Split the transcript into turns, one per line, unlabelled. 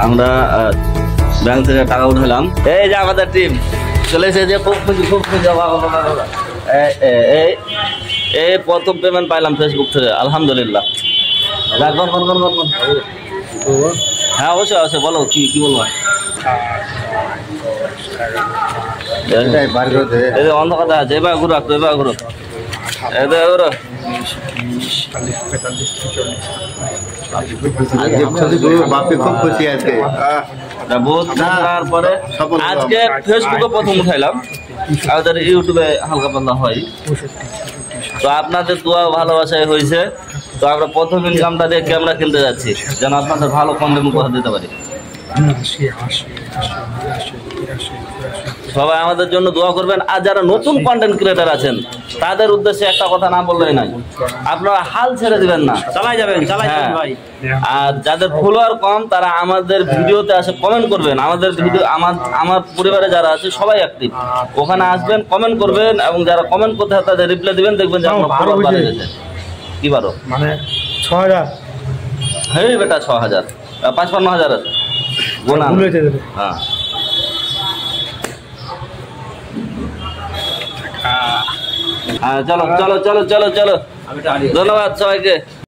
আমরা ব্যাংক থেকে টাকা উঠালাম। এই যে আমাদের টিম চলে এসেছে, খুব খুশি এই প্রথম পেমেন্ট পাইলাম ফেসবুক থেকে, আলহামদুলিল্লাহ। হ্যাঁ অবশ্যই অবশ্যই, বলো কি বলবো। অন্ধ কথা আছে, এবার ঘুরো এবার ঘুরো ঘুরো। তারপরে আজকে ফেসবুকে প্রথম উঠাইলাম, আমাদের ইউটিউবে হালকা পাতলা হয়। তো আপনাদের দোয়া ভালোবাসায় হয়েছে। তো আমরা প্রথম ইনকামটা দিয়ে ক্যামেরা কিনতে যাচ্ছি, যেন আপনাদের ভালো কন্টেন্ট উপহার দিতে পারি। সবাই আমাদের জন্য দোয়া করবেন। আর যারা নতুন কন্টেন্ট ক্রিয়েটার আছেন তাদের উদ্দেশ্যে একটা কথা না বললেই নাই, আপনারা হাল ছেড়ে দিবেন না, চালাই যাবেন ভাই। আর যাদের ফলোয়ার কম তারা আমাদের ভিডিওতে আসে কমেন্ট করবেন। আমাদের ভিডিও আমার পরিবারে যারা আছে সবাই অ্যাক্টিভ, ওখানে আসবেন কমেন্ট করবেন, এবং যারা কমেন্ট করতে হয় তাদের রিপ্লাই দিবেন, দেখবেন যে আপনার ফলোয়ার বাড়ে গেছে। কি বারো
মানে 6000,
হ্যাঁ বেটা 6000 55,000 আছে গোনা। হ্যাঁ চলো চলো চলো চলো চলো, ধন্যবাদ সবাইকে।